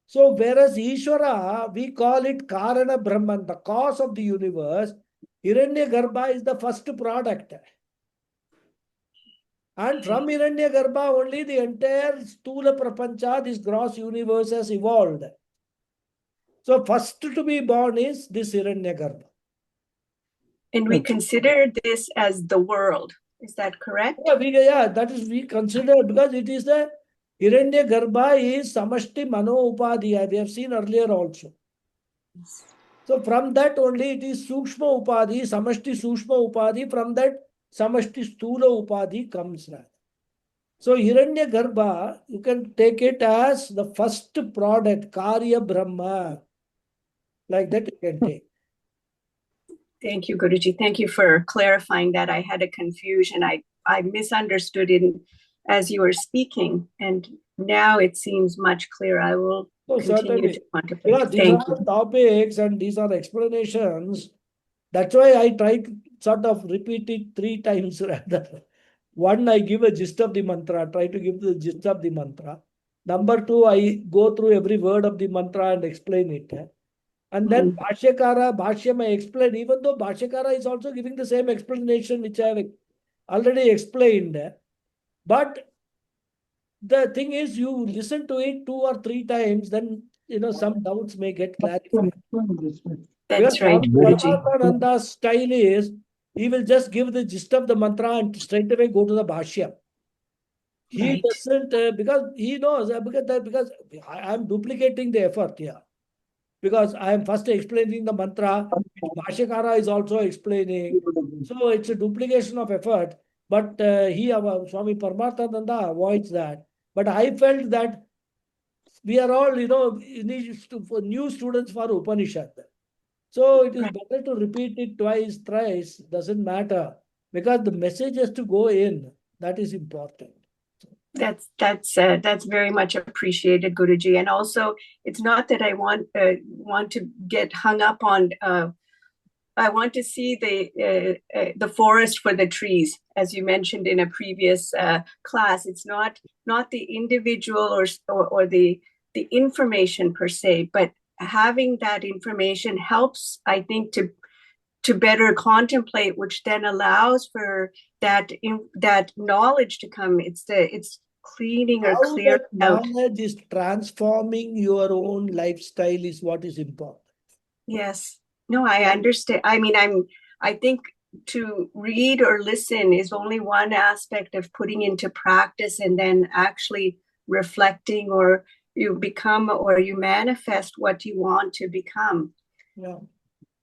So whereas Ishvara, we call it Karana Brahman, the cause of the universe, Hiranyagarbha is the first product. And from Hiranyagarbha only the entire Stula Prapancha, this gross universe has evolved. So first to be born is this Hiranyagarbha. And we consider this as the world. Is that correct? Yeah, that is we consider because it is the Hiranyagarbha is Samashti Mano Upadhi. We have seen earlier also. So from that only it is Sukshma Upadhi, Samashti Sukshma Upadhi. From that Samashti Stula Upadhi comes. So Hiranyagarbha, you can take it as the first product, Karya Brahma. Like that you can take. Thank you, Guruji. Thank you for clarifying that. I had a confusion. I misunderstood it as you were speaking, and now it seems much clearer. I will continue to contemplate. Yeah, these are topics and these are explanations. That's why I try to sort of repeat it 3 times rather. One, I give a gist of the mantra, try to give the gist of the mantra. Number 2, I go through every word of the mantra and explain it. And then Bhashyam I explain, even though Bhashyakara is also giving the same explanation which I have already explained. But the thing is, you listen to it 2 or 3 times, then some doubts may get clarified. That's right, Guruji. Paramahansa's style is he will just give the gist of the mantra and straight away go to the bhashya. He Right. doesn't, because he knows, because I am duplicating the effort here. Because I am first explaining the mantra, which Bhashyakara is also explaining. So it's a duplication of effort. But our Swami Paramarthananda avoids that. But I felt that we are all, new students for Upanishad. So it is better to repeat it twice, thrice, doesn't matter. Because the message has to go in. That is important. That's very much appreciated, Guruji. And also, it's not that I want to get hung up on. I want to see the forest for the trees, as you mentioned in a previous class. It's not the individual or the information per se, but having that information helps, I think, to better contemplate, which then allows for that knowledge to come. It's cleaning or How clearing that out. knowledge is transforming your own lifestyle is what is important. Yes. No, I understand. I mean, I think to read or listen is only one aspect of putting into practice and then actually reflecting, or you become or you manifest what you want to become. Yeah,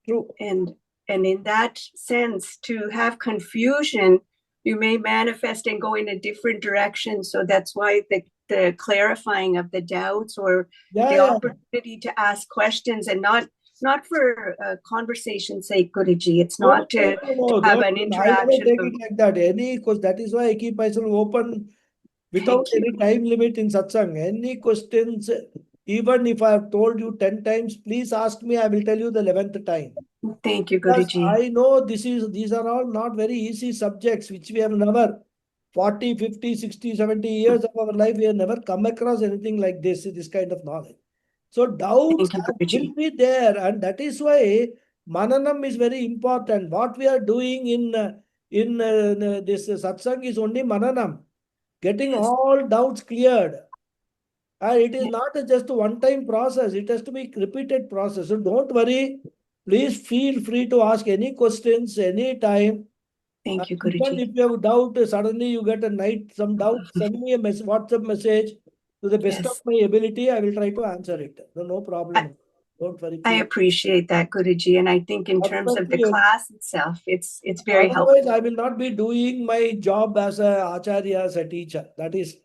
true. And in that sense, to have confusion, you may manifest and go in a different direction. So that's why the clarifying of the doubts or the opportunity to ask questions, and not for conversation's sake, Guruji. It's not to have an interaction. I never take it like that. Because that is why I keep myself open without any time limit in satsang. Any questions, even if I have told you 10 times, please ask me, I will tell you the 11th time. Thank you, Because Guruji. I know these are all not very easy subjects, which we have never, 40, 50, 60, 70 years of our life, we have never come across anything like this kind of knowledge. So doubts will be there, and that is why mananam is very important. What we are doing in this satsang is only mananam, getting all doubts cleared. And it is not just a one-time process. It has to be repeated process. So don't worry. Please feel free to ask any questions anytime. Thank you, Even Guruji. if you have doubt, suddenly you get some doubt, send me a WhatsApp message. To the best of my ability, I will try to answer it. No problem. Don't worry. I appreciate that, Guruji. And I think in terms of the class itself, it's very helpful. Otherwise, I will not be doing my job as a Acharya, as a teacher. That is,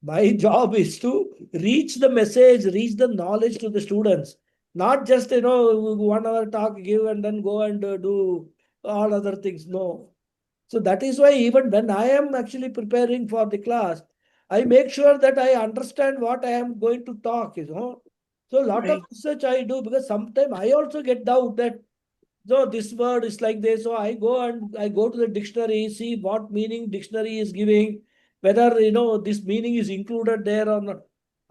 my job is to reach the message, reach the knowledge to the students. Not just, 1 hour talk, give, and then go and do all other things. No. So that is why even when I am actually preparing for the class, I make sure that I understand what I am going to talk. So a lot of research I do, because sometimes I also get doubt that, no, this word is like this. So I go to the dictionary, see what meaning dictionary is giving, whether this meaning is included there or not.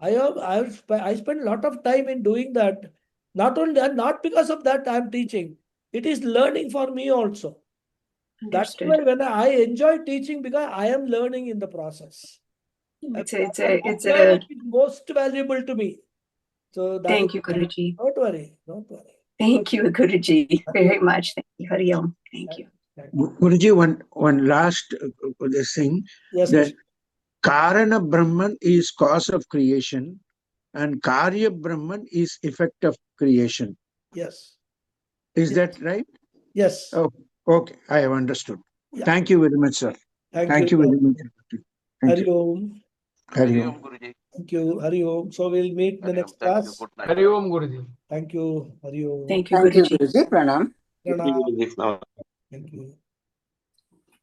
I spend a lot of time in doing that. Not because of that I am teaching. It is learning for me also. That's why when I enjoy teaching, because I am learning in the process. It's most valuable to me. So thank you, Guruji. Don't worry. Thank you, Guruji, very much. Thank you, Hari Om. Thank you. Guruji, one last this thing. Yes. That Karana Brahman is cause of creation, and Karya Brahman is effect of creation. Yes. Is that right? Yes. Oh, okay. I have understood. Yeah. Thank you very much, sir. Thank you very much. Hari Om. Hari Om. Thank you. Hari Om. So we'll meet the next class. Hari Om, Guruji. Thank you. Hari Om. Thank you, Guruji. Pranam. Pranam. Thank you.